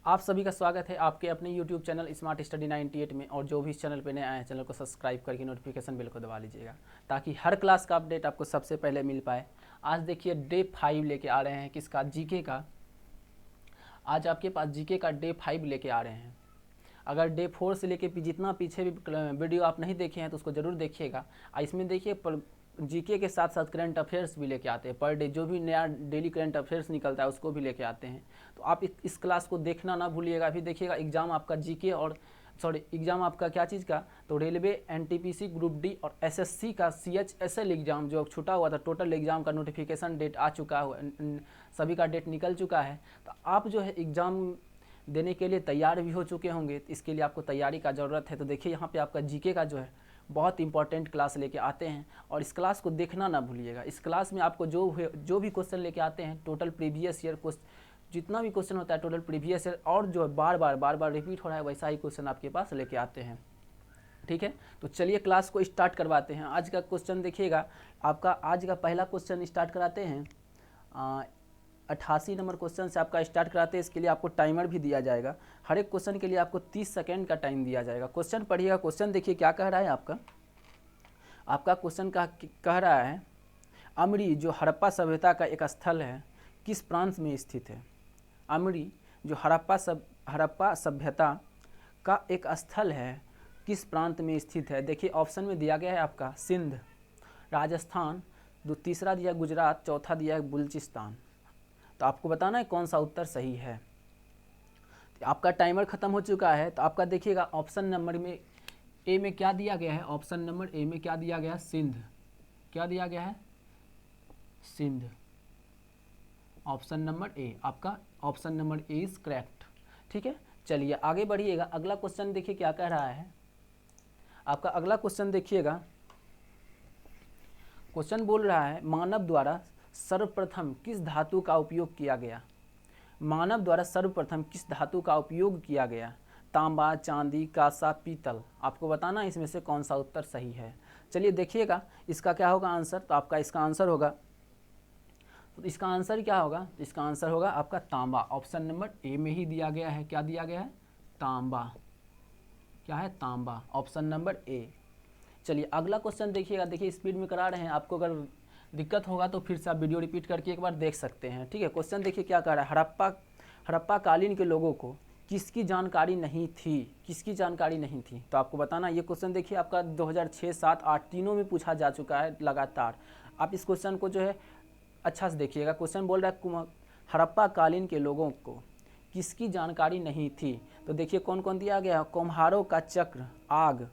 आप सभी का स्वागत है आपके अपने YouTube चैनल स्मार्ट स्टडी 98 में। और जो भी इस चैनल पे नए आए हैं चैनल को सब्सक्राइब करके नोटिफिकेशन बेल को दबा लीजिएगा ताकि हर क्लास का अपडेट आपको सबसे पहले मिल पाए। आज देखिए डे 5 लेके आ रहे हैं किसका, जीके का। आज आपके पास जीके का डे 5 लेके आ रहे हैं। अगर डे 4 से लेके जितना पीछे भी वीडियो आप नहीं देखे हैं तो उसको ज़रूर देखिएगा। इसमें देखिए जीके के साथ साथ करंट अफेयर्स भी लेके आते हैं। पर डे जो भी नया डेली करंट अफेयर्स निकलता है उसको भी लेके आते हैं। तो आप इस क्लास को देखना ना भूलिएगा। अभी देखिएगा एग्ज़ाम आपका जीके और एग्ज़ाम आपका क्या चीज़ का, तो रेलवे, एनटीपीसी, ग्रुप डी और एसएससी का सीएचएसएल एग्ज़ाम जो छूटा हुआ था, टोटल एग्ज़ाम का नोटिफिकेशन डेट आ चुका है, सभी का डेट निकल चुका है। तो आप जो है एग्ज़ाम देने के लिए तैयार भी हो चुके होंगे। इसके लिए आपको तैयारी का ज़रूरत है। तो देखिए यहाँ पे आपका जीके का जो है बहुत इंपॉर्टेंट क्लास लेके आते हैं और इस क्लास को देखना ना भूलिएगा। इस क्लास में आपको जो भी क्वेश्चन लेके आते हैं, टोटल प्रीवियस ईयर जितना भी क्वेश्चन होता है टोटल प्रीवियस ईयर, और जो बार बार रिपीट हो रहा है वैसा ही क्वेश्चन आपके पास लेके आते हैं। ठीक है, तो चलिए क्लास को स्टार्ट करवाते हैं। आज का क्वेश्चन देखिएगा आपका, आज का पहला क्वेश्चन स्टार्ट कराते हैं। 88 नंबर क्वेश्चन से आपका स्टार्ट कराते हैं। इसके लिए आपको टाइमर भी दिया जाएगा। हर एक क्वेश्चन के लिए आपको 30 सेकंड का टाइम दिया जाएगा। क्वेश्चन पढ़िएगा। क्वेश्चन देखिए क्या कह रहा है आपका क्वेश्चन कह रहा है, अमरी जो हड़प्पा सभ्यता का एक स्थल है किस प्रांत में स्थित है। अमरी जो हड़प्पा सभ्यता का एक स्थल है किस प्रांत में स्थित है। देखिए ऑप्शन में दिया गया है आपका सिंध, राजस्थान, तीसरा दिया गुजरात, चौथा दिया है बलूचिस्तान। तो आपको बताना है कौन सा उत्तर सही है। तो आपका टाइमर खत्म हो चुका है। तो आपका देखिएगा ऑप्शन नंबर में ए में क्या दिया गया है। ऑप्शन नंबर ए में क्या दिया गया है, सिंध। क्या दिया गया है, सिंध। ऑप्शन नंबर ए, आपका option number A is correct. ठीक है, चलिए आगे बढ़िएगा। अगला क्वेश्चन देखिए क्या कह रहा है आपका। अगला क्वेश्चन देखिएगा, क्वेश्चन बोल रहा है मानव द्वारा सर्वप्रथम किस धातु का उपयोग किया गया। मानव द्वारा सर्वप्रथम किस धातु का उपयोग किया गया। तांबा, चांदी, कांसा, पीतल। आपको बताना इसमें से कौन सा उत्तर सही है। चलिए देखिएगा इसका क्या होगा आंसर। तो आपका इसका आंसर होगा, तो इसका आंसर क्या होगा, इसका आंसर होगा आपका तांबा। ऑप्शन नंबर ए में ही दिया गया है। क्या दिया गया है, तांबा। क्या है, तांबा। Option number A. चलिए अगला क्वेश्चन देखिएगा। देखिए स्पीड में करा रहे हैं, आपको अगर दिक्कत होगा तो फिर से आप वीडियो रिपीट करके एक बार देख सकते हैं। ठीक है, क्वेश्चन देखिए क्या कह रहा है, हड़प्पा कालीन के लोगों को किसकी जानकारी नहीं थी। किसकी जानकारी नहीं थी, तो आपको बताना। ये क्वेश्चन देखिए आपका 2006, 7, 8 तीनों में पूछा जा चुका है लगातार। आप इस क्वेश्चन को जो है अच्छा से देखिएगा। क्वेश्चन बोल रहा है हड़प्पा कालीन के लोगों को किसकी जानकारी नहीं थी। तो देखिए कौन कौन दिया गया, कुम्हारों का चक्र, आग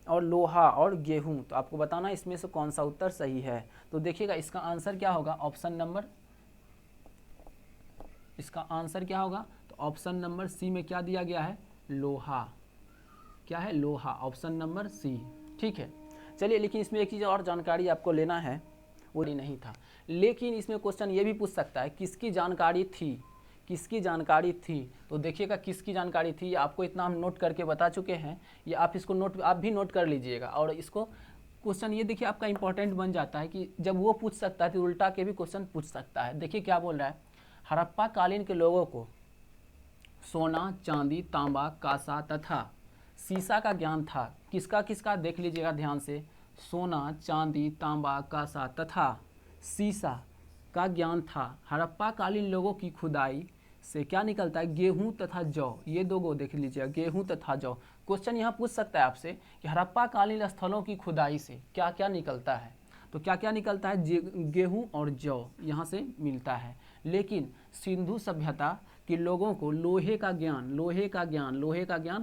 और लोहा और गेहूं। तो आपको बताना इसमें से कौन सा उत्तर सही है। तो देखिएगा इसका आंसर क्या होगा, ऑप्शन नंबर, इसका आंसर क्या होगा, तो ऑप्शन नंबर सी में क्या दिया गया है, लोहा। क्या है, लोहा। Option number C. ठीक है, चलिए लेकिन इसमें एक चीज़ और जानकारी आपको लेना है, वो नहीं था। लेकिन इसमें क्वेश्चन ये भी पूछ सकता है किसकी जानकारी थी। किसकी जानकारी थी, तो देखिएगा किसकी जानकारी थी। आपको इतना हम नोट करके बता चुके हैं, ये आप इसको आप भी नोट कर लीजिएगा। और इसको क्वेश्चन ये देखिए आपका इंपॉर्टेंट बन जाता है कि जब वो पूछ सकता है तो उल्टा के भी क्वेश्चन पूछ सकता है। देखिए क्या बोल रहा है, हड़प्पा कालीन के लोगों को सोना, चांदी, तांबा, कांसा तथा सीसा का ज्ञान था। किसका किसका देख लीजिएगा ध्यान से, सोना, चांदी, तांबा, कांसा तथा सीसा का ज्ञान था। हड़प्पा कालीन लोगों की खुदाई से क्या निकलता है, गेहूं तथा जौ। ये दो गो देख लीजिएगा, गेहूं तथा जौ। क्वेश्चन यहाँ पूछ सकता है आपसे कि हड़प्पा कालीन स्थलों की खुदाई से क्या क्या निकलता है। तो क्या क्या निकलता है, गेहूं और जौ यहाँ से मिलता है। लेकिन सिंधु सभ्यता के लोगों को लोहे का ज्ञान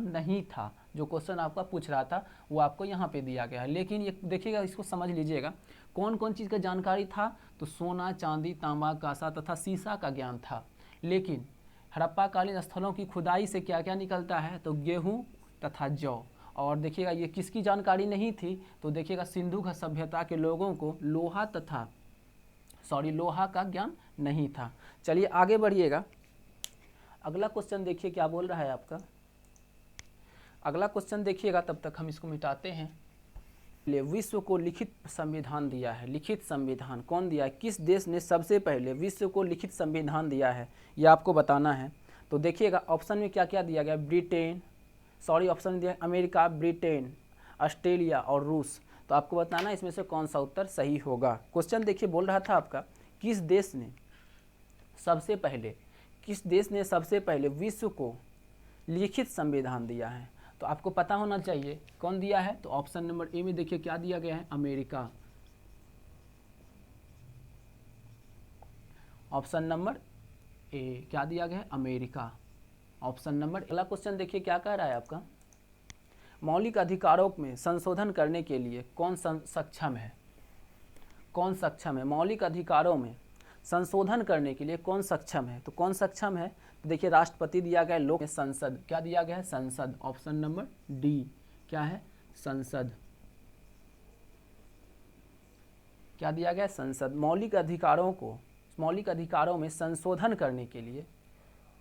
नहीं था। जो क्वेश्चन आपका पूछ रहा था वो आपको यहाँ पे दिया गया है। लेकिन ये देखिएगा, इसको समझ लीजिएगा कौन कौन चीज़ का जानकारी था, तो सोना, चांदी, तांबा, कांसा तथा सीसा का ज्ञान था। लेकिन हड़प्पा कालीन स्थलों की खुदाई से क्या क्या निकलता है, तो गेहूं तथा जौ। और देखिएगा ये किसकी जानकारी नहीं थी, तो देखिएगा सिंधु सभ्यता के लोगों को लोहा का ज्ञान नहीं था। चलिए आगे बढ़िएगा। अगला क्वेश्चन देखिए क्या बोल रहा है आपका। अगला क्वेश्चन देखिएगा, तब तक हम इसको मिटाते हैं। विश्व को लिखित संविधान दिया है। लिखित संविधान कौन दिया है, किस देश ने सबसे पहले विश्व को लिखित संविधान दिया है, ये आपको बताना है। तो देखिएगा ऑप्शन में क्या क्या दिया गया, ब्रिटेन, सॉरी ऑप्शन में दिया अमेरिका, ब्रिटेन, ऑस्ट्रेलिया और रूस। तो आपको बताना इसमें से कौन सा उत्तर सही होगा। क्वेश्चन देखिए बोल रहा था आपका, किस देश ने सबसे पहले विश्व को लिखित संविधान दिया है। तो आपको पता होना चाहिए कौन दिया है, तो ऑप्शन नंबर ए में देखिए क्या दिया गया है, अमेरिका। ऑप्शन नंबर ए क्या दिया गया है, अमेरिका। Option number. अगला क्वेश्चन देखिए क्या कह रहा है आपका, मौलिक अधिकारों में संशोधन करने के लिए कौन सक्षम है, कौन सक्षम है, मौलिक अधिकारों में संशोधन करने के लिए कौन सक्षम है। तो कौन सक्षम है, तो देखिए राष्ट्रपति दिया गया है, लोक संसद क्या दिया गया है, संसद। ऑप्शन नंबर डी क्या है, संसद। क्या दिया गया है, संसद। मौलिक अधिकारों में संशोधन करने के लिए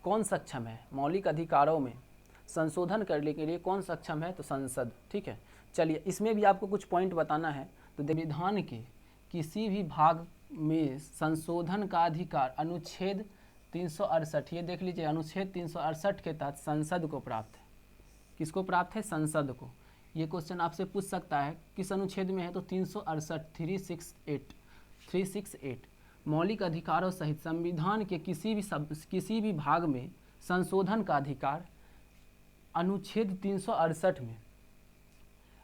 कौन सक्षम है, मौलिक अधिकारों में संशोधन करने के लिए कौन सक्षम है, तो संसद। ठीक है, चलिए इसमें भी आपको कुछ पॉइंट बताना है। तो संविधान के किसी भी भाग में संशोधन का अधिकार अनुच्छेद 368, ये देख लीजिए, अनुच्छेद 368 के तहत संसद को प्राप्त है। किसको प्राप्त है, संसद को। ये क्वेश्चन आपसे पूछ सकता है किस अनुच्छेद में है, तो 368 368 मौलिक अधिकारों सहित संविधान के किसी भी भाग में संशोधन का अधिकार अनुच्छेद 368 में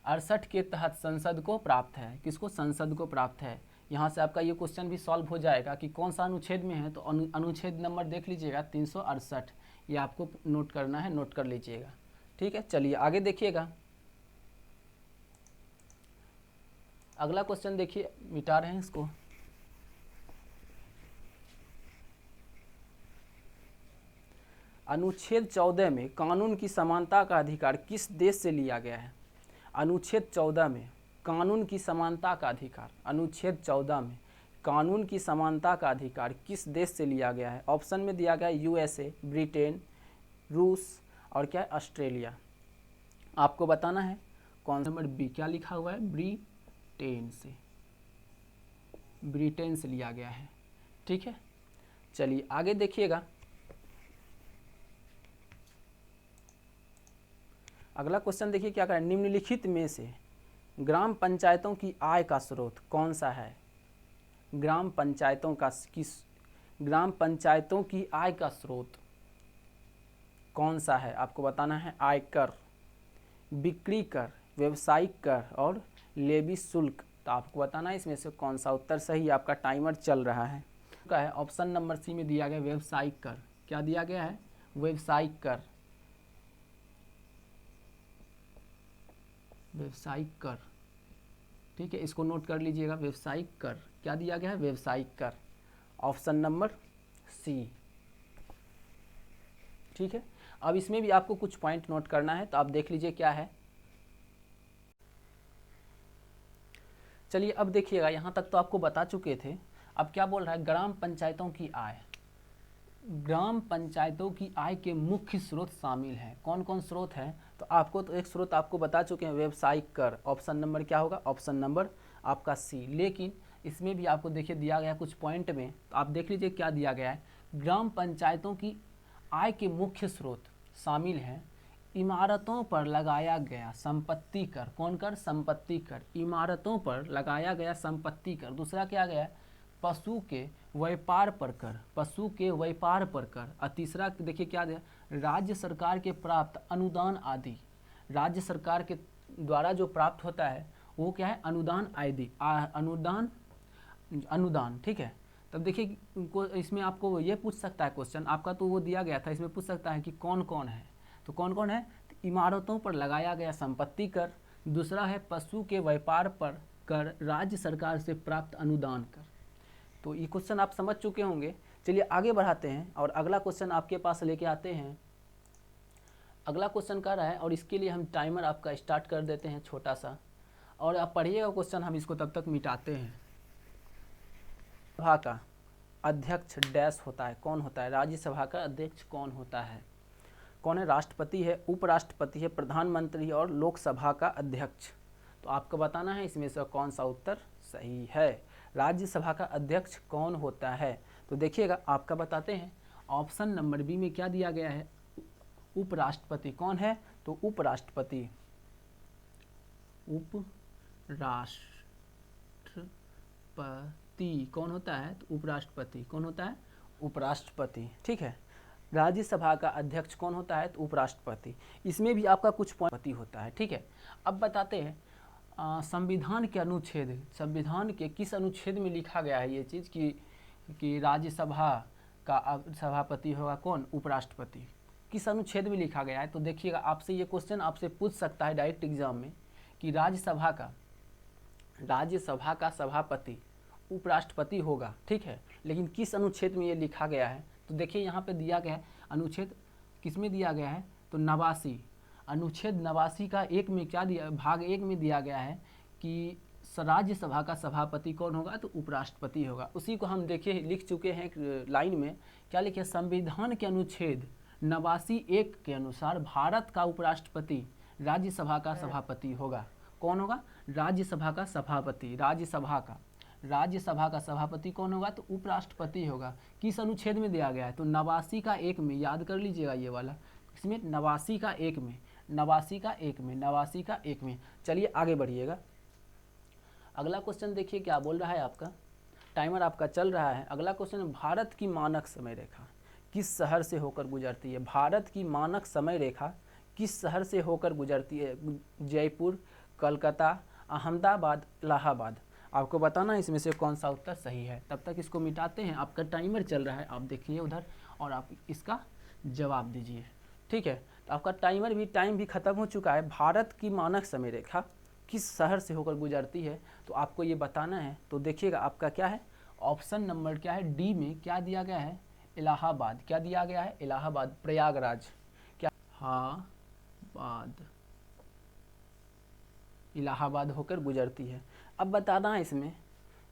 68 के तहत संसद को प्राप्त है। किसको, संसद को प्राप्त है। यहाँ से आपका ये क्वेश्चन भी सॉल्व हो जाएगा कि कौन सा अनुच्छेद में है, तो अनुच्छेद नंबर देख लीजिएगा 368, ये आपको नोट करना है, नोट कर लीजिएगा। ठीक है, चलिए आगे देखिएगा। अगला क्वेश्चन देखिए, मिटा रहे हैं इसको। अनुच्छेद 14 में कानून की समानता का अधिकार किस देश से लिया गया है। अनुच्छेद 14 में कानून की समानता का अधिकार, अनुच्छेद 14 में कानून की समानता का अधिकार किस देश से लिया गया है। ऑप्शन में दिया गया यूएसए, ब्रिटेन, रूस और क्या है, ऑस्ट्रेलिया। आपको बताना है कौन सा। नंबर बी क्या लिखा हुआ है, ब्रिटेन से लिया गया है। ठीक है, चलिए आगे देखिएगा। अगला क्वेश्चन देखिए क्या करें, निम्नलिखित में से ग्राम पंचायतों की आय का स्रोत कौन सा है। ग्राम पंचायतों की आय का स्रोत कौन सा है, आपको बताना है। आयकर, बिक्री कर, व्यवसायिक कर और लेवी शुल्क। तो आपको बताना है इसमें से कौन सा उत्तर सही। आपका टाइमर चल रहा है। का है ऑप्शन नंबर सी में दिया गया व्यवसायिक कर। क्या दिया गया है, व्यवसायिक कर, व्यवसायिक कर। ठीक है, इसको नोट कर लीजिएगा, व्यवसायिक कर। क्या दिया गया है, व्यवसायिक कर। Option number C. ठीक है, अब इसमें भी आपको कुछ पॉइंट नोट करना है, तो आप देख लीजिए क्या है। चलिए अब देखिएगा, यहाँ तक तो आपको बता चुके थे। अब क्या बोल रहा है, ग्राम पंचायतों की आय। ग्राम पंचायतों की आय के मुख्य स्रोत शामिल हैं। कौन कौन स्रोत हैं, तो आपको तो एक स्रोत आपको बता चुके हैं, व्यवसायिक कर। ऑप्शन नंबर क्या होगा, ऑप्शन नंबर आपका सी। लेकिन इसमें भी आपको देखिए दिया गया कुछ पॉइंट में, तो आप देख लीजिए क्या दिया गया है। ग्राम पंचायतों की आय के मुख्य स्रोत शामिल हैं इमारतों पर लगाया गया संपत्ति कर। कौन कर, संपत्ति कर। इमारतों पर लगाया गया संपत्ति कर। दूसरा क्या गया, पशु के व्यापार पर कर, पशु के व्यापार पर कर। और तीसरा देखिए क्या दिया, राज्य सरकार के प्राप्त अनुदान आदि। राज्य सरकार के द्वारा जो प्राप्त होता है वो क्या है, अनुदान आदि, अनुदान। ठीक है, तब देखिए इसमें आपको ये पूछ सकता है क्वेश्चन, आपका तो वो दिया गया था, इसमें पूछ सकता है कि कौन कौन है। तो कौन कौन है, तो इमारतों पर लगाया गया संपत्ति कर, दूसरा है पशु के व्यापार पर कर, राज्य सरकार से प्राप्त अनुदान कर। तो ये क्वेश्चन आप समझ चुके होंगे। चलिए आगे बढ़ाते हैं और अगला क्वेश्चन आपके पास लेके आते हैं। अगला क्वेश्चन कर रहा है और इसके लिए हम टाइमर आपका स्टार्ट कर देते हैं छोटा सा, और आप पढ़िएगा क्वेश्चन, हम इसको तब तक मिटाते हैं। सभा का अध्यक्ष डैश होता है, कौन होता है, राज्यसभा का अध्यक्ष कौन होता है। कौन है, राष्ट्रपति है, उपराष्ट्रपति है, प्रधानमंत्री और लोकसभा का अध्यक्ष। तो आपको बताना है इसमें से कौन सा उत्तर सही है। राज्यसभा का अध्यक्ष कौन होता है, तो देखिएगा आपका बताते हैं। ऑप्शन नंबर बी में क्या दिया गया है, उपराष्ट्रपति। कौन है, तो उपराष्ट्रपति। उपराष्ट्रपति कौन होता है, तो उपराष्ट्रपति। कौन होता है, उपराष्ट्रपति। ठीक है, राज्यसभा का अध्यक्ष कौन होता है, तो उपराष्ट्रपति। इसमें भी आपका कुछ पॉइंट होता है। ठीक है, अब बताते हैं संविधान के अनुच्छेद, संविधान के किस अनुच्छेद में लिखा गया है ये चीज़ कि राज्यसभा का सभापति होगा कौन, उपराष्ट्रपति। किस अनुच्छेद में लिखा गया है, तो देखिएगा आपसे ये क्वेश्चन आपसे पूछ सकता है डायरेक्ट एग्जाम में कि राज्यसभा का सभापति उपराष्ट्रपति होगा। ठीक है, लेकिन किस अनुच्छेद में ये लिखा गया है, तो देखिए यहाँ पे दिया गया है अनुच्छेद किस में दिया गया है, तो 89, अनुच्छेद 89 का एक में क्या दिया, भाग 1 में दिया गया है कि राज्यसभा का सभापति कौन होगा, तो उपराष्ट्रपति होगा। उसी को हम देखिए लिख चुके हैं एक लाइन में, क्या लिखे, संविधान के अनुच्छेद 89(1) के अनुसार भारत का उपराष्ट्रपति राज्यसभा का सभापति होगा। कौन होगा, राज्यसभा का सभापति। राज्यसभा का सभापति कौन होगा, तो उपराष्ट्रपति होगा। किस अनुच्छेद में दिया गया है, तो 89 का 1 में, याद कर लीजिएगा ये वाला, इसमें 89 का 1 में, 89 का 1 में, 89 का 1 में। चलिए आगे बढ़िएगा, अगला क्वेश्चन देखिए क्या बोल रहा है आपका, टाइमर आपका चल रहा है। अगला क्वेश्चन, भारत की मानक समय रेखा किस शहर से होकर गुजरती है। भारत की मानक समय रेखा किस शहर से होकर गुजरती है, जयपुर, कलकत्ता, अहमदाबाद, इलाहाबाद। आपको बताना है इसमें से कौन सा उत्तर सही है। तब तक इसको मिटाते हैं, आपका टाइमर चल रहा है, आप देखिए उधर और आप इसका जवाब दीजिए। ठीक है, तो आपका टाइम भी खत्म हो चुका है। भारत की मानक समय रेखा किस शहर से होकर गुजरती है, तो आपको ये बताना है। तो देखिएगा आपका क्या है, ऑप्शन नंबर क्या है, डी में क्या दिया गया है, इलाहाबाद। क्या दिया गया है, इलाहाबाद, प्रयागराज, क्या, हाँ बाद, इलाहाबाद होकर गुजरती है। अब बताना है इसमें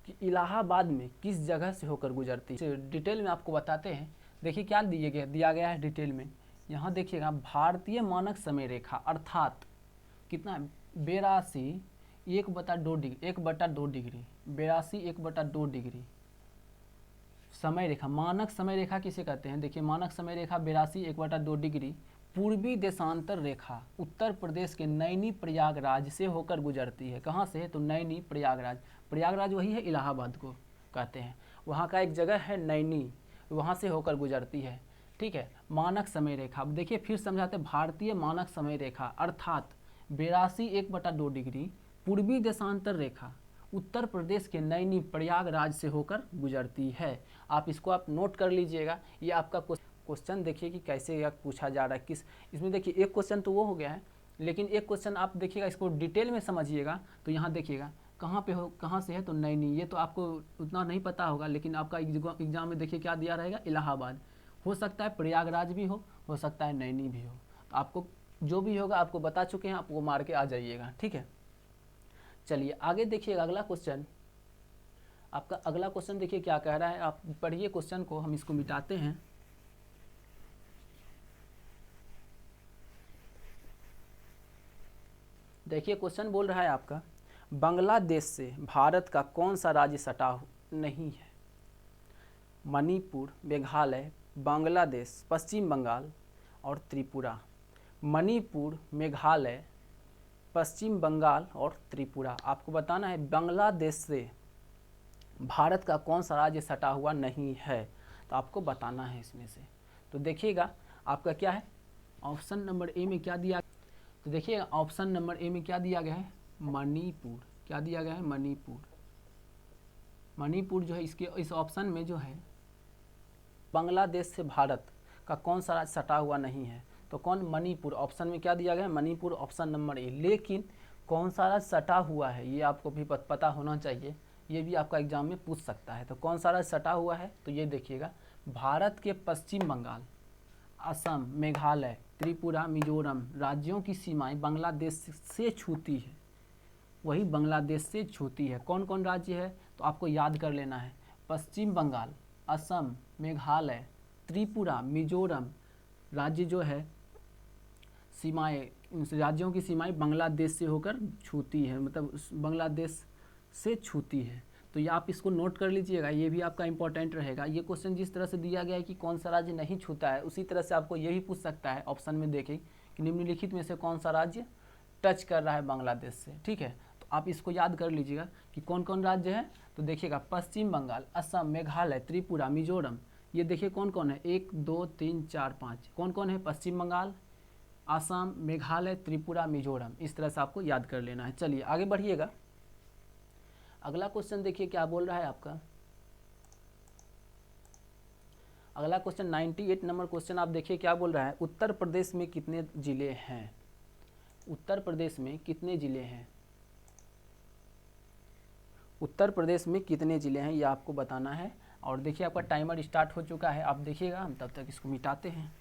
कि इलाहाबाद में किस जगह से होकर गुजरती है, डिटेल में आपको बताते हैं। देखिए क्या दिया गया है डिटेल में, यहाँ देखिएगा, भारतीय मानक समय रेखा अर्थात कितना, 82 1/2 डिग्री, 82 1/2 डिग्री समय रेखा। मानक समय रेखा किसे कहते हैं, देखिए मानक समय रेखा 82 1/2 डिग्री पूर्वी देशांतर रेखा उत्तर प्रदेश के नैनी प्रयागराज से होकर गुजरती है। कहाँ से, तो नैनी प्रयागराज। प्रयागराज वही है, इलाहाबाद को कहते हैं। वहाँ का एक जगह है नैनी, वहाँ से होकर गुजरती है। ठीक है, मानक समय रेखा, अब देखिए फिर समझाते, भारतीय मानक समय रेखा अर्थात 82 1/2 डिग्री पूर्वी देशांतर रेखा उत्तर प्रदेश के नैनी प्रयागराज से होकर गुजरती है। आप इसको आप नोट कर लीजिएगा। ये आपका क्वेश्चन देखिए कि कैसे यह पूछा जा रहा है, किस इसमें देखिए एक क्वेश्चन तो वो हो गया है, लेकिन एक क्वेश्चन आप देखिएगा, इसको डिटेल में समझिएगा। तो यहाँ देखिएगा कहाँ पे हो, कहाँ से है, तो नैनी। ये तो आपको उतना नहीं पता होगा, लेकिन आपका एग्जाम में देखिए क्या दिया रहेगा, इलाहाबाद। हो सकता है प्रयागराज भी हो सकता है नैनी भी हो। तो आपको जो भी होगा आपको बता चुके हैं, आपको मार के आ जाइएगा। ठीक है, चलिए आगे देखिएगा अगला क्वेश्चन। आपका अगला क्वेश्चन देखिए क्या कह रहा है, आप पढ़िए क्वेश्चन को, हम इसको मिटाते हैं। देखिए क्वेश्चन बोल रहा है आपका, बांग्लादेश से भारत का कौन सा राज्य सटा नहीं है। मणिपुर, मेघालय, बांग्लादेश, पश्चिम बंगाल और त्रिपुरा। मणिपुर, मेघालय, पश्चिम बंगाल और त्रिपुरा। आपको बताना है बांग्लादेश से भारत का कौन सा राज्य सटा हुआ नहीं है, तो आपको बताना है इसमें से। तो देखिएगा आपका क्या है, ऑप्शन नंबर ए में क्या दिया, तो देखिए ऑप्शन नंबर ए में क्या दिया गया है, मणिपुर। क्या दिया गया है, मणिपुर। मणिपुर जो है इसके इस ऑप्शन में जो है, बांग्लादेश से भारत का कौन सा राज्य सटा हुआ नहीं है, तो कौन, मणिपुर। ऑप्शन में क्या दिया गया है, मणिपुर, ऑप्शन नंबर ए। लेकिन कौन सा राज्य सटा हुआ है ये आपको भी पता होना चाहिए, ये भी आपका एग्जाम में पूछ सकता है। तो कौन सा राज्य सटा हुआ है, तो ये देखिएगा, भारत के पश्चिम बंगाल, असम, मेघालय, त्रिपुरा, मिजोरम राज्यों की सीमाएं बांग्लादेश से छूती है, वही बांग्लादेश से छूती है। कौन कौन राज्य है, तो आपको याद कर लेना है, पश्चिम बंगाल, असम, मेघालय, त्रिपुरा, मिजोरम राज्य जो है सीमाएं, उन राज्यों की सीमाएं बांग्लादेश से होकर छूती है, मतलब बांग्लादेश से छूती है। तो ये आप इसको नोट कर लीजिएगा, ये भी आपका इंपॉर्टेंट रहेगा। ये क्वेश्चन जिस तरह से दिया गया है कि कौन सा राज्य नहीं छूता है, उसी तरह से आपको ये भी पूछ सकता है ऑप्शन में देखें कि निम्नलिखित में से कौन सा राज्य टच कर रहा है बांग्लादेश से। ठीक है, तो आप इसको याद कर लीजिएगा कि कौन कौन राज्य है। तो देखिएगा पश्चिम बंगाल, असम, मेघालय, त्रिपुरा, मिजोरम, ये देखिए कौन कौन है, 1 2 3 4 5, कौन कौन है, पश्चिम बंगाल, असम, मेघालय, त्रिपुरा, मिजोरम। इस तरह से आपको याद कर लेना है। चलिए आगे बढ़िएगा। अगला क्वेश्चन देखिए क्या बोल रहा है आपका। अगला क्वेश्चन 98 नंबर क्वेश्चन आप देखिए क्या बोल रहा है, उत्तर प्रदेश में कितने जिले हैं। उत्तर प्रदेश में कितने जिले हैं, उत्तर प्रदेश में कितने जिले हैं, ये आपको बताना है। और देखिए आपका टाइमर स्टार्ट हो चुका है, आप देखिएगा, हम तब तक इसको मिटाते हैं।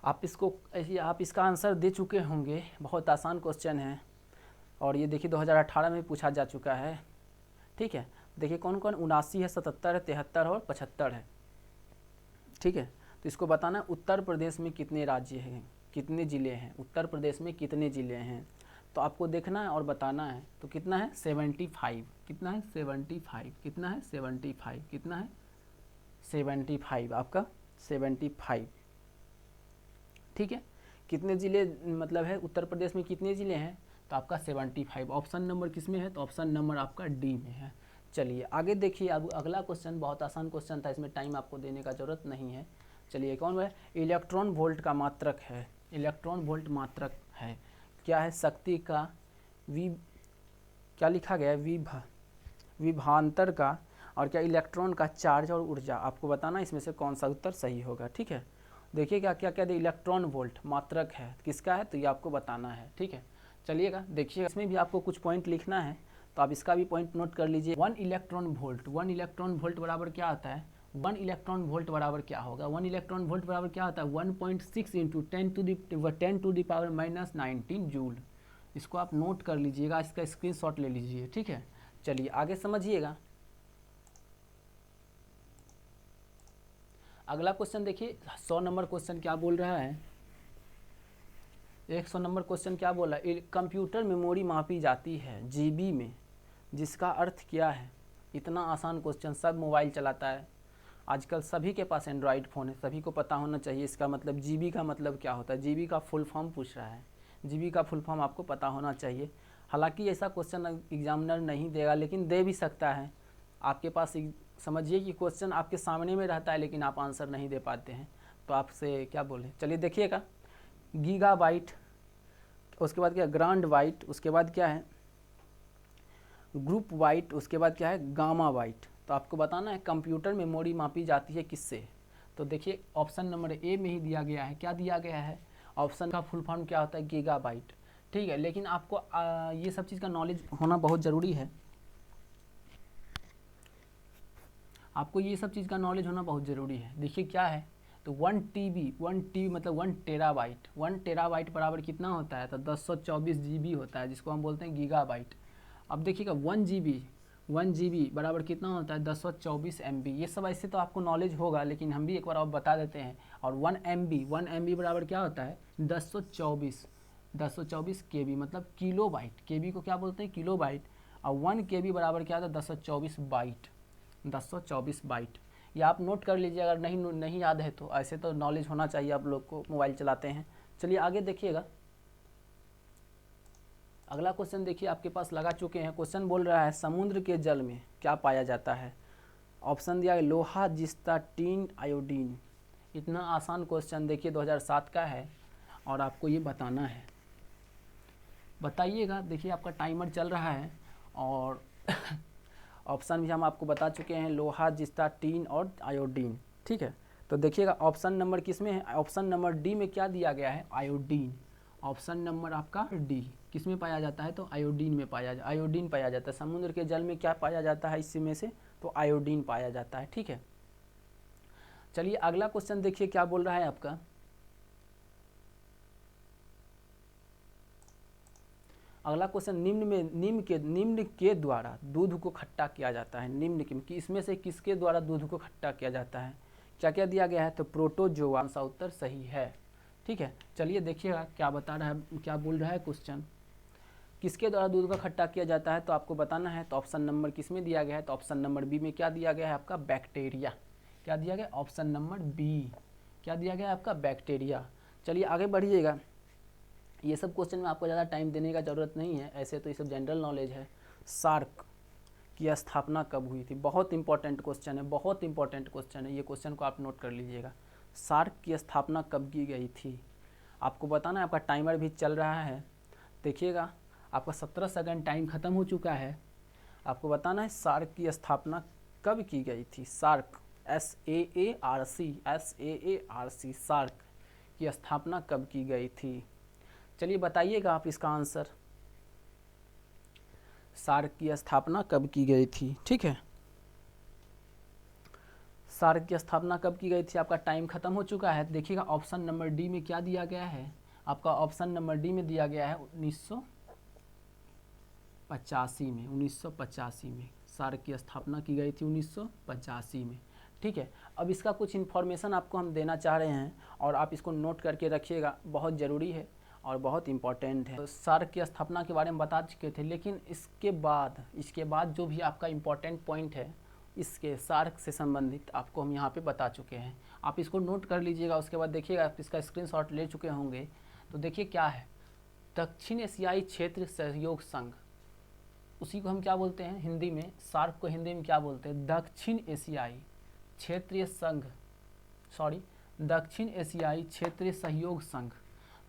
आप इसका आंसर दे चुके होंगे, बहुत आसान क्वेश्चन है और ये देखिए 2018 में पूछा जा चुका है। ठीक है, देखिए कौन कौन, 79 है, 77 है, 73 और 75 है। ठीक है, तो इसको बताना उत्तर प्रदेश में कितने राज्य हैं, कितने ज़िले हैं, उत्तर प्रदेश में कितने ज़िले हैं। तो आपको देखना है और बताना है। तो कितना है, 75, कितना है 75, कितना है 75, कितना है 75, आपका 75। ठीक है, कितने ज़िले मतलब है उत्तर प्रदेश में कितने ज़िले हैं, तो आपका 75। ऑप्शन नंबर किस में है, तो ऑप्शन नंबर आपका डी में है। चलिए आगे देखिए, अब अगला क्वेश्चन बहुत आसान क्वेश्चन था, इसमें टाइम आपको देने का ज़रूरत नहीं है। चलिए कौन है, इलेक्ट्रॉन वोल्ट का मात्रक है, इलेक्ट्रॉन वोल्ट मात्रक है, क्या है, शक्ति का क्या लिखा गया है, विभवांतर का, और क्या इलेक्ट्रॉन का चार्ज और ऊर्जा। आपको बताना इसमें से कौन सा उत्तर सही होगा। ठीक है, देखिए क्या क्या कहते हैं, इलेक्ट्रॉन वोल्ट मात्रक है किसका है, तो ये आपको बताना है। ठीक है, चलिएगा देखिए, इसमें भी आपको कुछ पॉइंट लिखना है, तो आप इसका भी पॉइंट नोट कर लीजिए। 1 इलेक्ट्रॉन वोल्ट, 1 इलेक्ट्रॉन वोल्ट बराबर क्या आता है, 1 इलेक्ट्रॉन वोल्ट बराबर क्या होगा, 1 इलेक्ट्रॉन वोल्ट बराबर क्या होता है, 1.6 into 10 to the power -19 joule. इसको आप नोट कर लीजिएगा, इसका स्क्रीनशॉट ले लीजिए। ठीक है, चलिए आगे समझिएगा। अगला क्वेश्चन देखिए, 100 नंबर क्वेश्चन क्या बोल रहा है, 100 नंबर क्वेश्चन क्या बोला, कंप्यूटर मेमोरी मापी जाती है जीबी में, जिसका अर्थ क्या है। इतना आसान क्वेश्चन, सब मोबाइल चलाता है आजकल, सभी के पास एंड्रॉयड फ़ोन है, सभी को पता होना चाहिए इसका मतलब जीबी का मतलब क्या होता है। जीबी का फुल फॉर्म पूछ रहा है, जीबी का फुल फॉर्म आपको पता होना चाहिए। हालांकि ऐसा क्वेश्चन एग्जामिनर नहीं देगा, लेकिन दे भी सकता है। आपके पास समझिए कि क्वेश्चन आपके सामने में रहता है, लेकिन आप आंसर नहीं दे पाते हैं, तो आपसे क्या बोले। चलिए देखिएगा, गीगाबाइट, उसके बाद क्या है, ग्रांड बाइट, उसके बाद क्या है ग्रुप बाइट, उसके बाद क्या है गामा बाइट। तो आपको बताना है कंप्यूटर मेमोरी मापी जाती है किससे। तो देखिए ऑप्शन नंबर ए में ही दिया गया है, क्या दिया गया है, ऑप्शन का फुल फॉर्म क्या होता है, गीगाबाइट। ठीक है, लेकिन आपको ये सब चीज़ का नॉलेज होना बहुत ज़रूरी है, आपको ये सब चीज़ का नॉलेज होना बहुत ज़रूरी है। देखिए क्या है, तो 1 TB मतलब 1 टेराबाइट, 1 टेराबाइट बराबर कितना होता है, तो 1024 GB होता है, जिसको हम बोलते हैं गीगाबाइट। अब देखिएगा 1 GB बराबर कितना होता है, 1024 MB। ये सब ऐसे तो आपको नॉलेज होगा, लेकिन हम भी एक बार आप बता देते हैं। और 1 MB बराबर क्या होता है, 1024 KB मतलब किलो बाइट, KB को क्या बोलते हैं, किलो बाइट। और 1 KB बराबर क्या होता है, 1024 बाइट, 1024 बाइट। ये आप नोट कर लीजिए, अगर नहीं याद है तो। ऐसे तो नॉलेज होना चाहिए आप लोग को, मोबाइल चलाते हैं। चलिए आगे देखिएगा, अगला क्वेश्चन देखिए आपके पास लगा चुके हैं। क्वेश्चन बोल रहा है समुद्र के जल में क्या पाया जाता है। ऑप्शन दिया है लोहा, जिस्ता, टीन, आयोडीन। इतना आसान क्वेश्चन देखिए 2007 का है और आपको ये बताना है, बताइएगा। देखिए आपका टाइमर चल रहा है और ऑप्शन भी हम आपको बता चुके हैं, लोहा, जिस्ता, टीन और आयोडीन। ठीक है, तो देखिएगा ऑप्शन नंबर किस में है, ऑप्शन नंबर डी में क्या दिया गया है, आयोडीन। ऑप्शन नंबर आपका डी किस में पाया जाता है, तो आयोडीन में आयोडीन पाया जाता है। समुद्र के जल में क्या पाया जाता है इसी में से, तो आयोडीन पाया जाता है। ठीक है, चलिए अगला क्वेश्चन देखिए क्या बोल रहा है आपका। अगला क्वेश्चन, निम्न के द्वारा दूध को खट्टा किया जाता है। निम्न कि इसमें से किसके द्वारा दूध को खट्टा किया जाता है, क्या क्या दिया गया है, तो प्रोटोजोआ सा उत्तर सही है। ठीक है, चलिए देखिएगा क्या बता रहा है, क्या बोल रहा है क्वेश्चन। किसके द्वारा दूध का खट्टा किया जाता है, तो आपको बताना है। तो ऑप्शन नंबर किस में दिया गया है, तो ऑप्शन नंबर बी में क्या दिया गया है आपका, बैक्टीरिया। क्या दिया गया, ऑप्शन नंबर बी, क्या दिया गया है आपका, बैक्टीरिया। चलिए आगे बढ़िएगा। ये सब क्वेश्चन में आपको ज़्यादा टाइम देने का ज़रूरत नहीं है, ऐसे तो ये सब जनरल नॉलेज है। सार्क की स्थापना कब हुई थी, बहुत इंपॉर्टेंट क्वेश्चन है, बहुत इंपॉर्टेंट क्वेश्चन है, ये क्वेश्चन को आप नोट कर लीजिएगा। सार्क की स्थापना कब की गई थी, आपको बताना है। आपका टाइमर भी चल रहा है, देखिएगा आपका 17 सेकंड टाइम खत्म हो चुका है। आपको बताना है सार्क की स्थापना कब की गई थी। सार्क, SAARC, सार्क की स्थापना कब की गई थी, चलिए बताइएगा आप इसका आंसर। सार्क की स्थापना कब की गई थी, ठीक है, सार्क की स्थापना कब की गई थी। आपका टाइम खत्म हो चुका है। देखिएगा ऑप्शन नंबर डी में क्या दिया गया है, आपका ऑप्शन नंबर डी में दिया गया है 1985 में, 1985 में सार्क की स्थापना की गई थी, 1985 में, ठीक है। अब इसका कुछ इन्फॉर्मेशन आपको हम देना चाह रहे हैं और आप इसको नोट करके रखिएगा, बहुत ज़रूरी है और बहुत इम्पॉर्टेंट है। तो सार्क की स्थापना के बारे में बता चुके थे, लेकिन इसके बाद जो भी आपका इम्पॉर्टेंट पॉइंट है इसके सार्क से संबंधित आपको हम यहाँ पे बता चुके हैं। आप इसको नोट कर लीजिएगा, उसके बाद देखिएगा आप इसका स्क्रीनशॉट ले चुके होंगे। तो देखिए क्या है, दक्षिण एशियाई क्षेत्र सहयोग संघ, उसी को हम क्या बोलते हैं हिंदी में, सार्क को हिंदी में क्या बोलते हैं, दक्षिण एशियाई क्षेत्रीय संघ, दक्षिण एशियाई क्षेत्रीय सहयोग संघ,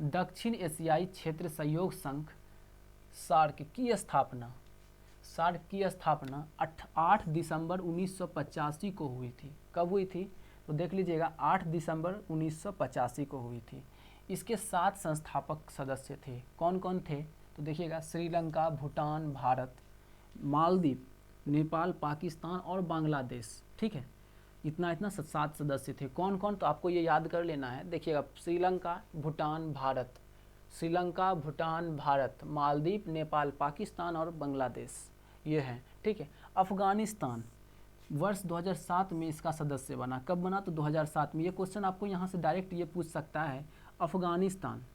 दक्षिण एशियाई क्षेत्र सहयोग संघ सार्क की स्थापना, सार्क की स्थापना 8 दिसंबर 1985 को हुई थी। कब हुई थी, तो देख लीजिएगा 8 दिसंबर 1985 को हुई थी। इसके 7 संस्थापक सदस्य थे, कौन कौन थे, तो देखिएगा श्रीलंका, भूटान, भारत, मालदीव, नेपाल, पाकिस्तान और बांग्लादेश, ठीक है। इतना 7 सदस्य थे। कौन कौन, तो आपको ये याद कर लेना है। देखिएगा श्रीलंका, भूटान, भारत, श्रीलंका, भूटान, भारत, मालदीव, नेपाल, पाकिस्तान और बांग्लादेश, ये है, ठीक है। अफगानिस्तान वर्ष 2007 में इसका सदस्य बना। कब बना, तो 2007 में। ये क्वेश्चन आपको यहाँ से डायरेक्ट ये पूछ सकता है, अफगानिस्तान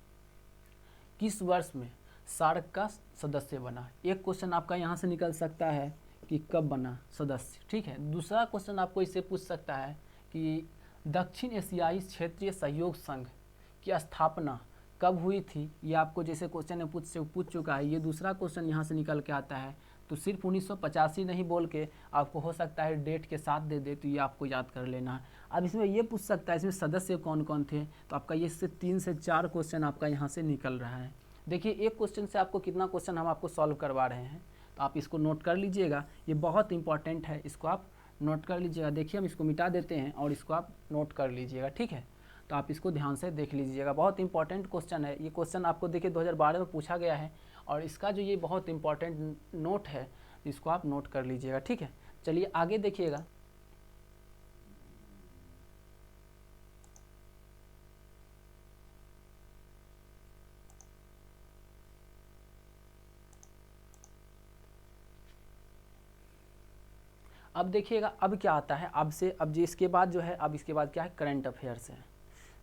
किस वर्ष में सार्क का सदस्य बना। एक क्वेश्चन आपका यहाँ से निकल सकता है कि कब बना सदस्य, ठीक है। दूसरा क्वेश्चन आपको इससे पूछ सकता है कि दक्षिण एशियाई क्षेत्रीय सहयोग संघ की स्थापना कब हुई थी। ये आपको जैसे क्वेश्चन में पूछ चुका है, ये दूसरा क्वेश्चन यहाँ से निकल के आता है। तो सिर्फ 1985 नहीं बोल के आपको हो सकता है डेट के साथ दे दे, तो ये आपको याद कर लेना है। अब इसमें ये पूछ सकता है इसमें सदस्य कौन कौन थे, तो आपका ये से 3 से 4 क्वेश्चन आपका यहाँ से निकल रहा है। देखिए एक क्वेश्चन से आपको कितना क्वेश्चन हम आपको सॉल्व करवा रहे हैं, तो आप इसको नोट कर लीजिएगा, ये बहुत इंपॉर्टेंट है, इसको आप नोट कर लीजिएगा। देखिए हम इसको मिटा देते हैं और इसको आप नोट कर लीजिएगा, ठीक है। तो आप इसको ध्यान से देख लीजिएगा, बहुत इंपॉर्टेंट क्वेश्चन है ये क्वेश्चन। आपको देखिए 2012 में पूछा गया है और इसका जो ये बहुत इंपॉर्टेंट नोट है, इसको आप नोट कर लीजिएगा, ठीक है। चलिए आगे देखिएगा। अब देखिएगा अब क्या आता है, अब जी इसके बाद जो है, अब इसके बाद क्या है, करंट अफेयर्स है,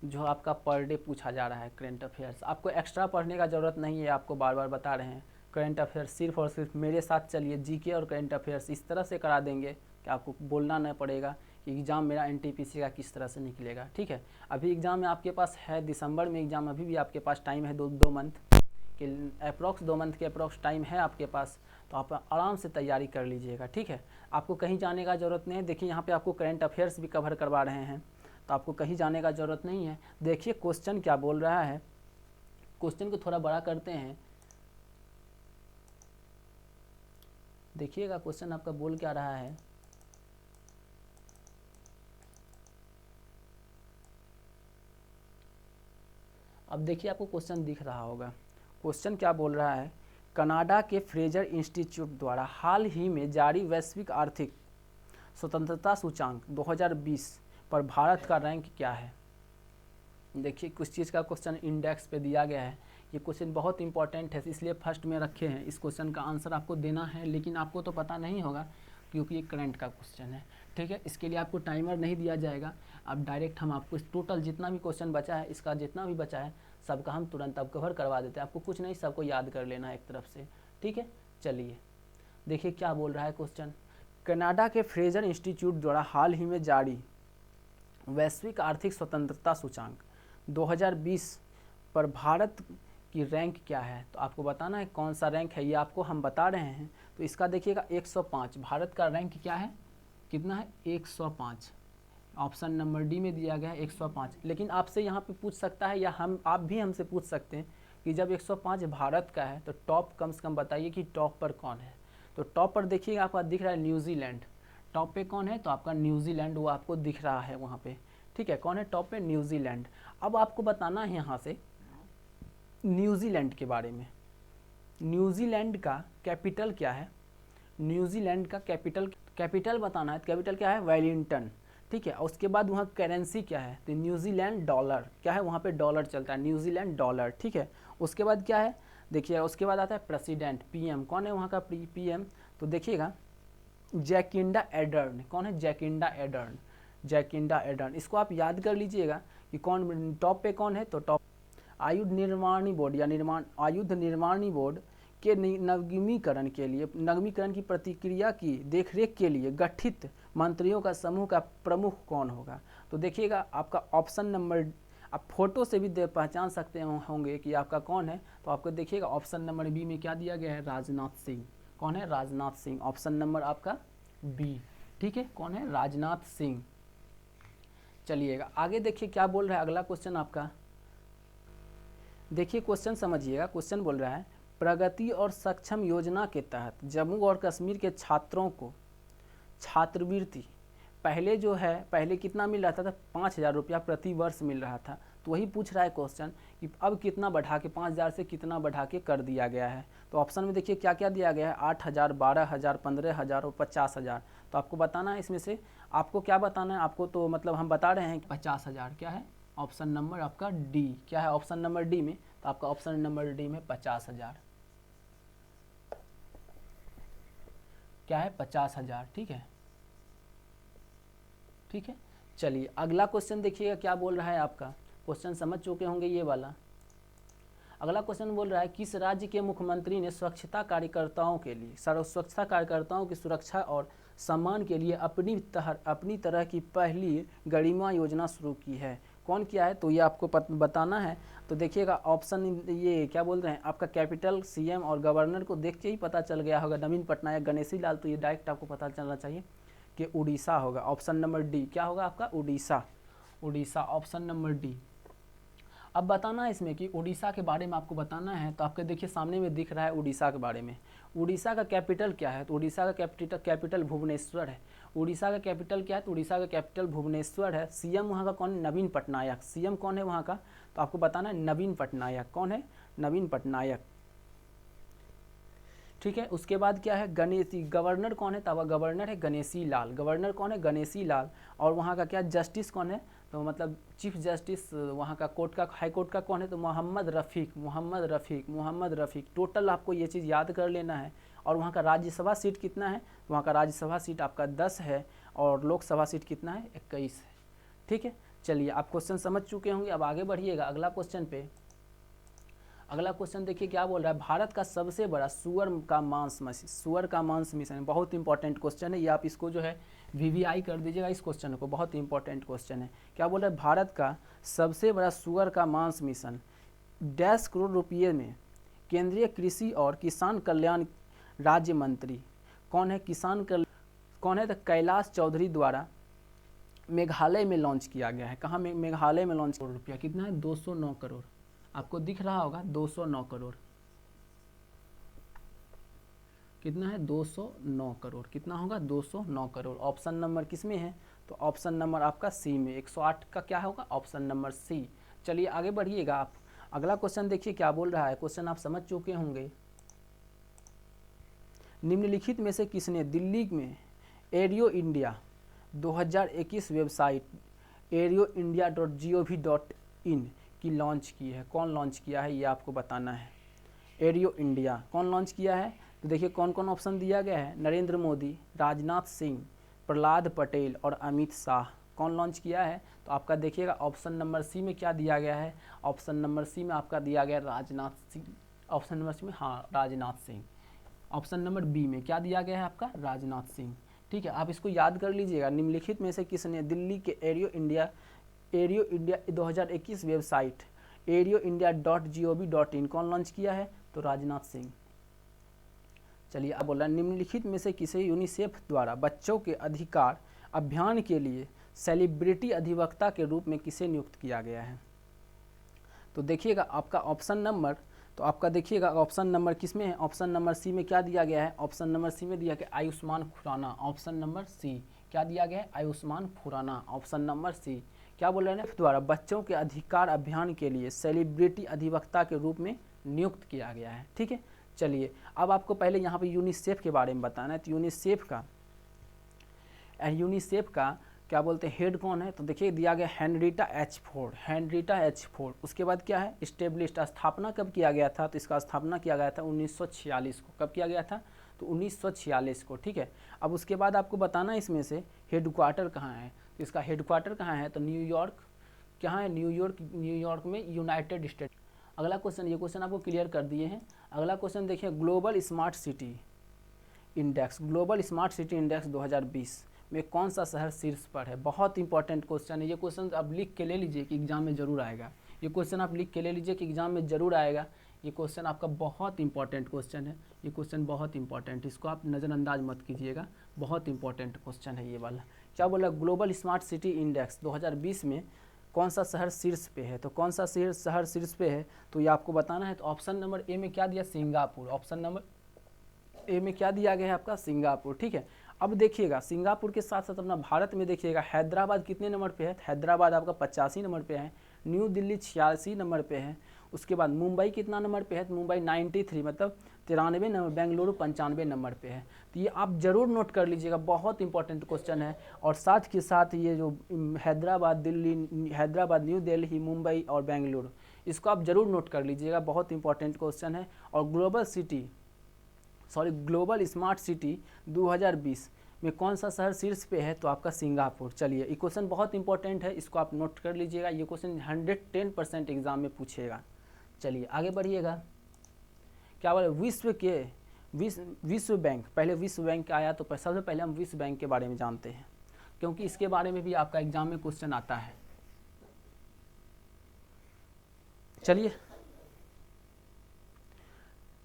जो आपका पर डे पूछा जा रहा है करंट अफेयर्स। आपको एक्स्ट्रा पढ़ने का ज़रूरत नहीं है, आपको बार बार बता रहे हैं। करंट अफेयर्स सिर्फ और सिर्फ मेरे साथ चलिए, जीके और करंट अफेयर्स इस तरह से करा देंगे कि आपको बोलना न पड़ेगा कि एग्ज़ाम मेरा एनटीपीसी का किस तरह से निकलेगा, ठीक है। अभी एग्ज़ाम में आपके पास है दिसंबर में एग्ज़ाम, अभी भी आपके पास टाइम है 2 मंथ के अप्रॉक्स, 2 मंथ के अप्रॉक्स टाइम है आपके पास, तो आप आराम से तैयारी कर लीजिएगा, ठीक है। आपको कहीं जाने का ज़रूरत नहीं है। देखिए यहाँ पे आपको करंट अफेयर्स भी कवर करवा रहे हैं, तो आपको कहीं जाने का ज़रूरत नहीं है। देखिए क्वेश्चन क्या बोल रहा है, क्वेश्चन को थोड़ा बड़ा करते हैं, देखिएगा क्वेश्चन आपका बोल क्या रहा है। अब देखिए आपको क्वेश्चन दिख रहा होगा, क्वेश्चन क्या बोल रहा है, कनाडा के फ्रेजर इंस्टीट्यूट द्वारा हाल ही में जारी वैश्विक आर्थिक स्वतंत्रता सूचांक 2020 पर भारत का रैंक क्या है। देखिए कुछ चीज़ का क्वेश्चन इंडेक्स पे दिया गया है, ये क्वेश्चन बहुत इंपॉर्टेंट है, इसलिए फर्स्ट में रखे हैं। इस क्वेश्चन का आंसर आपको देना है, लेकिन आपको तो पता नहीं होगा, क्योंकि ये करंट का क्वेश्चन है। ठीक है, इसके लिए आपको टाइमर नहीं दिया जाएगा, अब डायरेक्ट हम आपको इस टोटल जितना भी क्वेश्चन बचा है, इसका जितना भी बचा है सबका हम तुरंत अब कवर करवा देते हैं। आपको कुछ नहीं, सबको याद कर लेना है एक तरफ से। ठीक है, चलिए देखिए क्या बोल रहा है क्वेश्चन। कनाडा के फ्रेजर इंस्टीट्यूट द्वारा हाल ही में जारी वैश्विक आर्थिक स्वतंत्रता सूचांक 2020 पर भारत की रैंक क्या है? तो आपको बताना है कौन सा रैंक है, ये आपको हम बता रहे हैं। तो इसका देखिएगा 105, भारत का रैंक क्या है, कितना है, 105। ऑप्शन नंबर डी में दिया गया है 105। लेकिन आपसे यहाँ पे पूछ सकता है, या आप भी हमसे पूछ सकते हैं कि जब 105 भारत का है तो टॉप कम से कम बताइए कि टॉप पर कौन है। तो टॉप पर देखिएगा आपका दिख रहा है न्यूजीलैंड, टॉप पे कौन है, तो आपका न्यूजीलैंड वो आपको दिख रहा है वहाँ पे। ठीक है, कौन है टॉप पे, न्यूजीलैंड। अब आपको बताना है यहाँ से न्यूजीलैंड के बारे में। न्यूजीलैंड का कैपिटल क्या है, न्यूजीलैंड का कैपिटल बताना है। कैपिटल क्या है, वेलिंगटन। ठीक है, और उसके बाद वहाँ करेंसी क्या है, तो न्यूजीलैंड डॉलर, क्या है वहाँ पे डॉलर चलता है, न्यूजीलैंड डॉलर। ठीक है, उसके बाद क्या है, देखिए उसके बाद आता है प्रेसिडेंट, पीएम। कौन है वहाँ का पीएम, तो देखिएगा जैकिंडा एडर्न। कौन है, जैकिंडा एडर्न, जैकिंडा एडर्न। इसको आप याद कर लीजिएगा कि कौन टॉप पे कौन है, तो टॉप आयुध निर्माणी बोर्ड या आयुध निर्माणी बोर्ड के नवीनीकरण के लिए, नवीनीकरण की प्रतिक्रिया की देखरेख के लिए गठित मंत्रियों का समूह का प्रमुख कौन होगा? तो देखिएगा आपका ऑप्शन नंबर, आप फोटो से भी पहचान सकते होंगे कि आपका कौन है। तो आपको देखिएगा ऑप्शन नंबर बी में क्या दिया गया है, राजनाथ सिंह। कौन है, राजनाथ सिंह, ऑप्शन नंबर आपका बी। ठीक है, कौन है, राजनाथ सिंह। चलिएगा आगे देखिए क्या बोल रहा है अगला क्वेश्चन आपका। देखिए क्वेश्चन समझिएगा, क्वेश्चन बोल रहा है प्रगति और सक्षम योजना के तहत जम्मू और कश्मीर के छात्रों को छात्रवृत्ति पहले कितना मिल रहा था, 5,000 रुपया प्रति वर्ष मिल रहा था। तो वही पूछ रहा है क्वेश्चन कि अब कितना बढ़ा के 5,000 से कितना बढ़ा के कर दिया गया है। तो ऑप्शन में देखिए क्या क्या दिया गया है, 8,000, 12,000, 15,000 और 50,000। तो आपको बताना है इसमें से, आपको क्या बताना है, आपको तो मतलब हम बता रहे हैं 50,000 क्या है, ऑप्शन नंबर आपका डी। क्या है ऑप्शन नंबर डी में, तो आपका ऑप्शन नंबर डी में 50,000 क्या है, 50,000। ठीक है, ठीक है। चलिए अगला क्वेश्चन देखिएगा क्या बोल रहा है आपका, क्वेश्चन समझ चुके होंगे ये वाला। अगला क्वेश्चन बोल रहा है किस राज्य के मुख्यमंत्री ने स्वच्छता कार्यकर्ताओं की सुरक्षा और सम्मान के लिए अपनी तरह की पहली गरिमा योजना शुरू की है? कौन किया है, तो ये आपको बताना है। तो देखिएगा ऑप्शन ये क्या बोल रहे हैं, आपका कैपिटल, सीएम और गवर्नर को देख के ही पता चल गया होगा, नवीन पटनायक, गणेशी लाल। तो ये डायरेक्ट आपको पता चलना चाहिए कि उड़ीसा होगा, ऑप्शन नंबर डी। क्या होगा आपका, Orissa, Orissa, option number D. अब बताना है इसमें कि उड़ीसा के बारे में आपको बताना है। तो आपके देखिए सामने में दिख रहा है उड़ीसा के बारे में। उड़ीसा का कैपिटल क्या है, तो उड़ीसा का कैपिटल भुवनेश्वर है। उड़ीसा का कैपिटल क्या है, तो उड़ीसा का कैपिटल भुवनेश्वर है। सीएम वहाँ का कौन है, नवीन पटनायक। सीएम कौन है वहाँ का, तो आपको बताना है नवीन पटनायक। कौन है, नवीन पटनायक। ठीक है, उसके बाद क्या है, गवर्नर कौन है, तो गवर्नर है गणेशी लाल। गवर्नर कौन है, गणेशी लाल। और वहाँ का क्या जस्टिस कौन है, तो मतलब चीफ जस्टिस वहाँ का कोर्ट का, हाई कोर्ट का कौन है, तो मोहम्मद रफ़ीक। टोटल आपको ये चीज़ याद कर लेना है। और वहाँ का राज्यसभा सीट कितना है, तो वहाँ का राज्यसभा सीट आपका 10 है और लोकसभा सीट कितना है, 21 है। ठीक है, चलिए आप क्वेश्चन समझ चुके होंगे। अब आगे बढ़िएगा अगला क्वेश्चन पे। अगला क्वेश्चन देखिए क्या बोल रहा है, भारत का सबसे बड़ा सुअर का मांस मिशन। बहुत इंपॉर्टेंट क्वेश्चन है ये, आप इसको जो है वीवीआई कर दीजिएगा इस क्वेश्चन को, बहुत इंपॉर्टेंट क्वेश्चन है। क्या बोल रहा है, भारत का सबसे बड़ा सुअर का मांस मिशन $10 करोड़ में केंद्रीय कृषि और किसान कल्याण राज्य मंत्री कौन है, कौन है, तो कैलाश चौधरी द्वारा मेघालय में लॉन्च किया गया है। कहाँ में, मेघालय में लॉन्च। करोड़ रुपया कितना है, 209 करोड़। आपको दिख रहा होगा 209 करोड़। कितना है, 209 करोड़। कितना होगा, 209 करोड़। ऑप्शन नंबर किस में है, तो ऑप्शन नंबर आपका सी में, 108 का क्या होगा, ऑप्शन नंबर सी। चलिए आगे बढ़िएगा आप। अगला क्वेश्चन देखिए क्या बोल रहा है, क्वेश्चन आप समझ चुके होंगे। निम्नलिखित में से किसने दिल्ली में एरियो इंडिया 2021 वेबसाइट aeroindia.gov.in की लॉन्च की है? कौन लॉन्च किया है ये आपको बताना है। एरियो इंडिया कौन लॉन्च किया है, तो देखिए कौन कौन ऑप्शन दिया गया है, नरेंद्र मोदी, राजनाथ सिंह, प्रहलाद पटेल और अमित शाह। कौन लॉन्च किया है, तो आपका देखिएगा ऑप्शन नंबर सी में क्या दिया गया है, ऑप्शन नंबर सी में आपका दिया गया Rajnath Singh, option number C में हाँ Rajnath Singh. Option number B में क्या दिया गया है आपका, राजनाथ सिंह। ठीक है, आप इसको याद कर लीजिएगा। निम्नलिखित में से किसने दिल्ली के एरियो इंडिया 2021 वेबसाइट aeroindia.gov.in कौन लॉन्च किया है, तो राजनाथ सिंह। चलिए अब बोल रहा है निम्नलिखित में से किसे यूनिसेफ द्वारा बच्चों के अधिकार अभियान के लिए सेलिब्रिटी अधिवक्ता के रूप में किसे नियुक्त किया गया है। तो देखिएगा आपका ऑप्शन नंबर, तो आपका देखिएगा ऑप्शन नंबर किस में है, ऑप्शन नंबर सी में क्या दिया गया है, ऑप्शन नंबर सी में दिया गया Ayushmann Khurrana. Option number C क्या दिया गया है, Ayushmann Khurrana. Option number C क्या बोल रहे हैं, द्वारा बच्चों के अधिकार अभियान के लिए सेलिब्रिटी अधिवक्ता के रूप में नियुक्त किया गया है। ठीक है, चलिए अब आपको पहले यहाँ पे यूनिसेफ के बारे में बताना है। तो यूनिसेफ का क्या बोलते हैं हेड कौन है, तो देखिए दिया गया हेनरिटा एच फोर्ड। उसके बाद क्या है, स्टेब्लिश्ड, स्थापना कब किया गया था, तो इसका स्थापना किया गया था 1946 को। कब किया गया था, तो 1946 को। ठीक है, अब उसके बाद आपको बताना है इसमें से हेडक्वार्टर कहाँ है, तो इसका हेडक्वार्टर कहाँ है, तो न्यूयॉर्क। कहाँ है, न्यूयॉर्क में यूनाइटेड स्टेट। अगला क्वेश्चन, ये क्वेश्चन आपको क्लियर कर दिए हैं। अगला क्वेश्चन देखिए ग्लोबल स्मार्ट सिटी इंडेक्स 2020 में कौन सा शहर शीर्ष पर है। बहुत इंपॉर्टेंट क्वेश्चन है ये। क्वेश्चन आप लिख के ले लीजिए कि एग्जाम में जरूर आएगा। ये क्वेश्चन आप लिख के ले लीजिए कि एग्जाम में जरूर आएगा। ये क्वेश्चन आपका बहुत इंपॉर्टेंट क्वेश्चन है। ये क्वेश्चन बहुत इंपॉर्टेंट, इसको आप नज़रअंदाज मत कीजिएगा, बहुत इंपॉर्टेंट क्वेश्चन है ये वाला। क्या बोला, ग्लोबल स्मार्ट सिटी इंडेक्स 2020 में कौन सा शहर शीर्ष पे है। तो कौन सा शहर शीर्ष पे है, तो ये आपको बताना है। तो ऑप्शन नंबर ए में क्या दिया, सिंगापुर। ऑप्शन नंबर ए में क्या दिया गया है आपका, सिंगापुर। ठीक है, अब देखिएगा सिंगापुर के साथ साथ अपना भारत में देखिएगा हैदराबाद कितने नंबर पे है, हैदराबाद आपका 85 नंबर पे है। न्यू दिल्ली 86 नंबर पे है। उसके बाद मुंबई कितना नंबर पे है, तो मुंबई 93 मतलब 93 नंबर। बेंगलुरु 95 नंबर पे है। तो ये आप जरूर नोट कर लीजिएगा, बहुत इंपॉर्टेंट क्वेश्चन है। और साथ के साथ ये जो हैदराबाद, न्यू दिल्ली, मुंबई और बेंगलुरु, इसको आप जरूर नोट कर लीजिएगा, बहुत इंपॉर्टेंट क्वेश्चन है। और ग्लोबल स्मार्ट सिटी 2020 में कौन सा शहर शीर्ष पे है, तो आपका सिंगापुर। चलिए ये क्वेश्चन बहुत इंपॉर्टेंट है, इसको आप नोट कर लीजिएगा। ये क्वेश्चन 110% एग्जाम में पूछेगा। चलिए आगे बढ़िएगा। क्या बोले, विश्व बैंक, पहले विश्व बैंक आया तो सबसे पहले हम विश्व बैंक के बारे में जानते हैं, क्योंकि इसके बारे में भी आपका एग्जाम में क्वेश्चन आता है।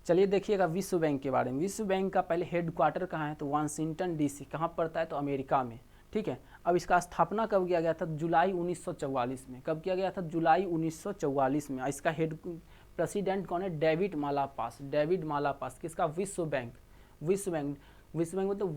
चलिए देखिएगा विश्व बैंक के बारे में। विश्व बैंक का पहले हेडक्वार्टर कहाँ है, तो वाशिंगटन डीसी। कहाँ पड़ता है, तो अमेरिका में। ठीक है, अब इसका स्थापना कब किया गया था, जुलाई 1944 में। कब किया गया था, जुलाई 1944 में। इसका हेड प्रेसिडेंट कौन है, डेविड मालापास। किसका, विश्व बैंक मतलब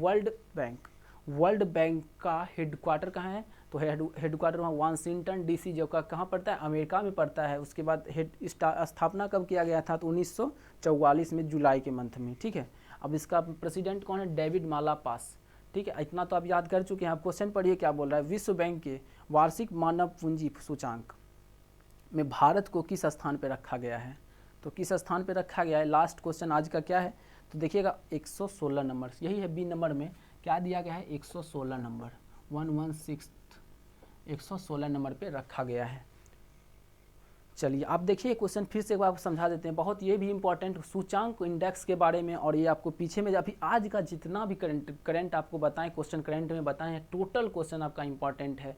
वर्ल्ड बैंक का हेडक्वार्टर कहाँ है, तो हेडक्वार्टर वहाँ वाशिंगटन डीसी जो का कहाँ पड़ता है, अमेरिका में पड़ता है। उसके बाद स्थापना कब किया गया था, तो 1944 में जुलाई के मंथ में। ठीक है, अब इसका प्रेसिडेंट कौन है, डेविड मालापास। ठीक है, इतना तो आप याद कर चुके हैं। आप क्वेश्चन पढ़िए क्या बोल रहा है। विश्व बैंक के वार्षिक मानव पूंजी सूचांक में भारत को किस स्थान पर रखा गया है, तो किस स्थान पर रखा गया है। लास्ट क्वेश्चन आज का क्या है, तो देखिएगा 116 नंबर, यही है बी नंबर में क्या दिया गया है, 116 नंबर 116 नंबर पे रखा गया है। चलिए आप देखिए क्वेश्चन फिर से एक बार समझा देते हैं, बहुत ये भी इंपॉर्टेंट सूचांक इंडेक्स के बारे में। और ये आपको पीछे में अभी आज का जितना भी करंट आपको बताएं, क्वेश्चन करंट में बताएं हैं, टोटल क्वेश्चन आपका इंपॉर्टेंट है।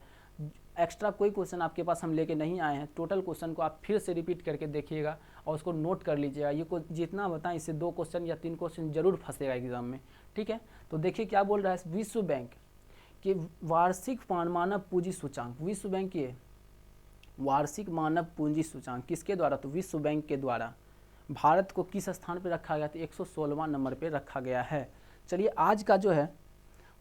एक्स्ट्रा कोई क्वेश्चन आपके पास हम लेके नहीं आए हैं। टोटल क्वेश्चन को आप फिर से रिपीट करके देखिएगा और उसको नोट कर लीजिएगा। ये जितना बताएं इससे 2 क्वेश्चन या 3 क्वेश्चन जरूर फंसेगा एग्जाम में। ठीक है, तो देखिए क्या बोल रहा है, विश्व बैंक के वार्षिक मानव पूंजी सूचांक, विश्व बैंक के वार्षिक मानव पूंजी सूचांक किसके द्वारा, तो विश्व बैंक के द्वारा भारत को किस स्थान पर रखा गया, तो 116वां नंबर पर रखा गया है। चलिए आज का जो है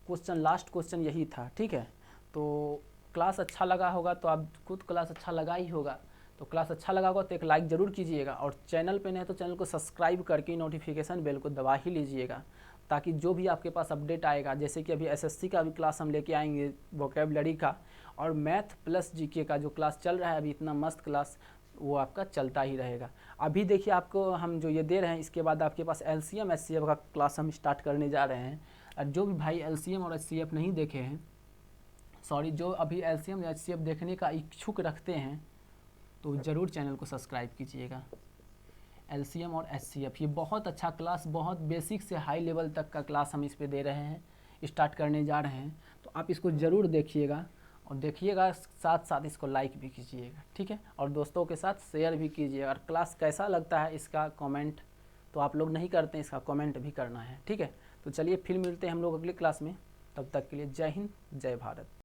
क्वेश्चन, लास्ट क्वेश्चन यही था। ठीक है, तो क्लास अच्छा लगा होगा तो आप खुद क्लास अच्छा लगा ही होगा, तो क्लास अच्छा लगा होगा तो एक लाइक ज़रूर कीजिएगा। और चैनल पे नहीं तो चैनल को सब्सक्राइब करके नोटिफिकेशन बेल को दबा ही लीजिएगा, ताकि जो भी आपके पास अपडेट आएगा, जैसे कि अभी एसएससी का भी क्लास हम लेके आएंगे वोकैबुलरी का, और मैथ प्लस जीके का जो क्लास चल रहा है अभी, इतना मस्त क्लास वो आपका चलता ही रहेगा। अभी देखिए आपको हम जो ये दे रहे हैं, इसके बाद आपके पास LCM HCF का क्लास हम स्टार्ट करने जा रहे हैं। और जो भी भाई LCM और HCF नहीं देखे हैं, सॉरी, जो अभी LCM या HCF देखने का इच्छुक रखते हैं तो ज़रूर चैनल को सब्सक्राइब कीजिएगा। LCM और HCF ये बहुत अच्छा क्लास, बहुत बेसिक से हाई लेवल तक का क्लास हम इस पे दे रहे हैं, स्टार्ट करने जा रहे हैं। तो आप इसको ज़रूर देखिएगा, और देखिएगा साथ साथ इसको लाइक भी कीजिएगा, ठीक है, और दोस्तों के साथ शेयर भी कीजिएगा। और क्लास कैसा लगता है इसका कमेंट तो आप लोग नहीं करते हैं, इसका कमेंट भी करना है, ठीक है। तो चलिए फिर मिलते हैं हम लोग अगली क्लास में, तब तक के लिए जय हिंद, जय भारत।